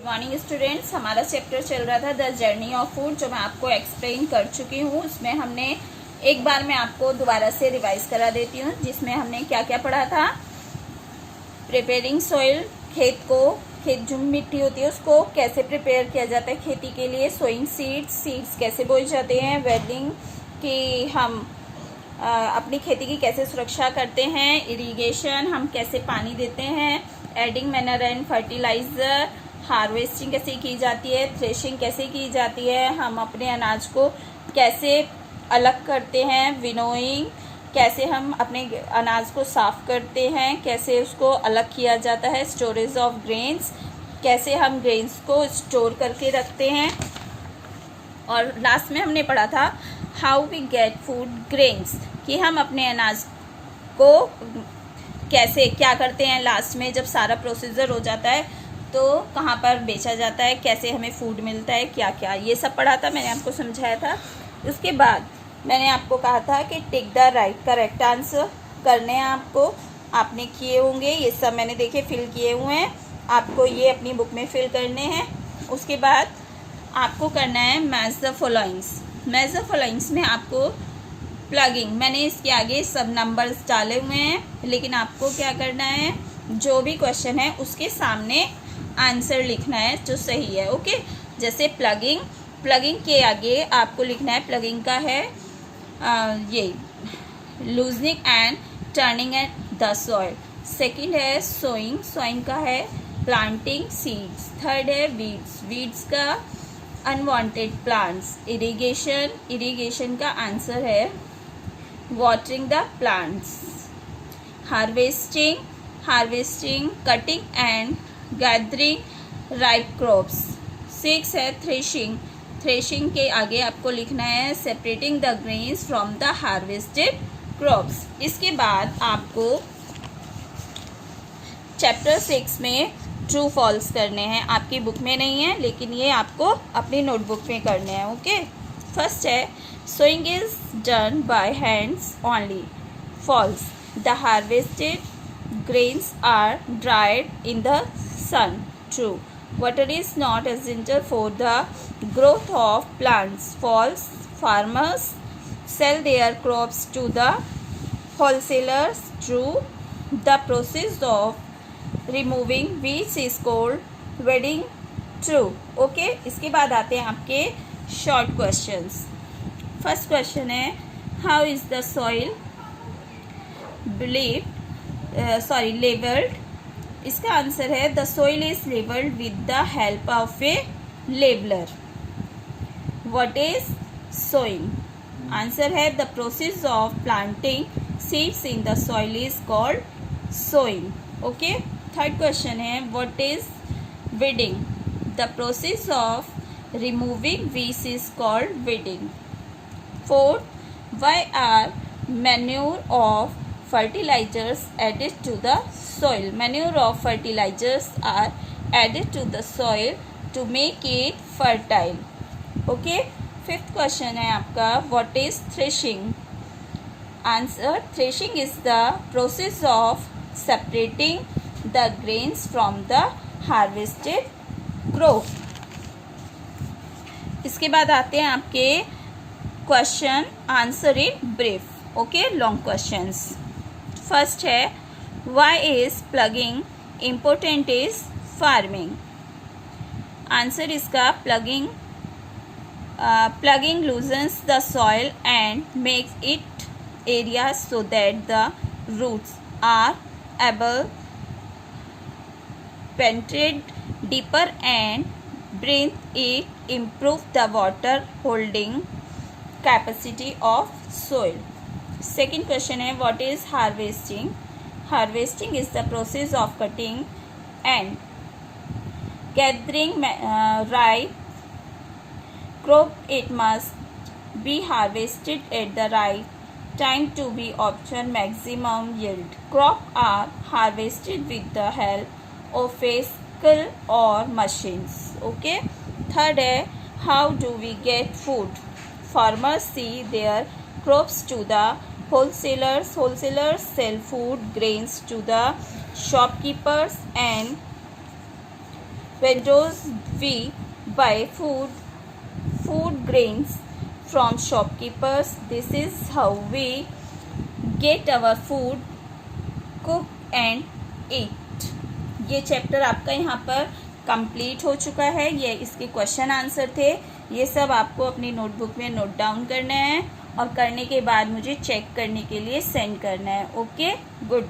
Morning students. हमारा chapter चल रहा था द जर्नी ऑफ फूड, जो मैं आपको एक्सप्लेन कर चुकी हूँ। उसमें हमने एक बार मैं आपको दोबारा से रिवाइज करा देती हूँ, जिसमें हमने क्या क्या पढ़ा था। प्रिपेयरिंग सॉइल, खेत जो मिट्टी होती है उसको कैसे प्रिपेयर किया जाता है खेती के लिए। सोइंग सीड्स कैसे बोए जाते हैं। वेडिंग कि हम अपनी खेती की कैसे सुरक्षा करते हैं। इरिगेशन, हम कैसे पानी देते हैं। Adding manure and fertiliser, harvesting कैसे की जाती है। थ्रेशिंग कैसे की जाती है, हम अपने अनाज को कैसे अलग करते हैं। विनोइंग, कैसे हम अपने अनाज को साफ करते हैं, कैसे उसको अलग किया जाता है। स्टोरेज ऑफ ग्रेन्स, कैसे हम ग्रेन्स को स्टोर करके रखते हैं। और लास्ट में हमने पढ़ा था how we get food grains, कि हम अपने अनाज को कैसे क्या करते हैं। लास्ट में जब सारा प्रोसीजर हो जाता है तो कहाँ पर बेचा जाता है, कैसे हमें फूड मिलता है, क्या क्या, ये सब पढ़ा था, मैंने आपको समझाया था। उसके बाद मैंने आपको कहा था कि टिक द करेक्ट आंसर करने हैं आपको। आपने किए होंगे, ये सब मैंने देखे फिल किए हुए हैं, आपको ये अपनी बुक में फिल करने हैं। उसके बाद आपको करना है match the followings. Match the followings में आपको प्लगिंग, मैंने इसके आगे सब नंबर्स डाले हुए हैं, लेकिन आपको क्या करना है, जो भी क्वेश्चन है उसके सामने आंसर लिखना है जो सही है। ओके, जैसे प्लगिंग के आगे आपको लिखना है, प्लगिंग का है ये loosening and turning at the soil. Second है सोइंग का है प्लांटिंग सीड्स। थर्ड है वीड्स का अनवांटेड प्लांट्स। इरिगेशन का आंसर है watering the plants. Harvesting cutting and gathering ripe crops. 6 है थ्रेशिंग के आगे आपको लिखना है separating the grains from the harvested crops. इसके बाद आपको चैप्टर 6 में ट्रू फॉल्स करने हैं, आपकी बुक में नहीं है लेकिन ये आपको अपनी नोटबुक में करने हैं। ओके, फर्स्ट है sowing is done by hands only. False, the harvested grains are dried in the sun. True. Water is not essential for the growth of plants. False. Farmers sell their crops to the wholesalers. True. The process of removing weeds is called weeding. True. Okay, इसके बाद आते हैं आपके short questions. First question है how is the soil labeled. इसका answer है the soil is labelled with the help of a labeller. What is sowing? Answer है the process of planting seeds in the soil is called sowing. Okay, third question है what is weeding? The process of removing weeds is called weeding. Fourth, why are manure of fertilizers added to the soil? Manure of fertilizers are added to the soil to make it fertile. Okay, fifth question है आपका what is threshing? Answer, threshing is the process of separating the grains from the harvested crop. इसके बाद आते हैं आपके question answer in brief. Okay, long questions. First है why is ploughing important is farming? Answer इसका ploughing loosens the soil and makes it airy so that the roots are able penetrate deeper and breathe it improve the water holding capacity of soil. Second question है what is harvesting? Harvesting is the process of cutting and gathering ripe crop. It must be harvested at the right time to be obtain maximum yield. Crop are harvested with the help of a sickle or machines. Okay. Third है how do we get food? Farmers see their crops to the wholesalers sell food grains to the shopkeepers and vendors we buy food grains from shopkeepers. This is how we get our food, cook and eat. ये chapter आपका यहाँ पर complete हो चुका है। ये इसके question answer थे। ये सब आपको अपनी नोटबुक में नोट डाउन करना है और करने के बाद मुझे चेक करने के लिए सेंड करना है। Okay, good.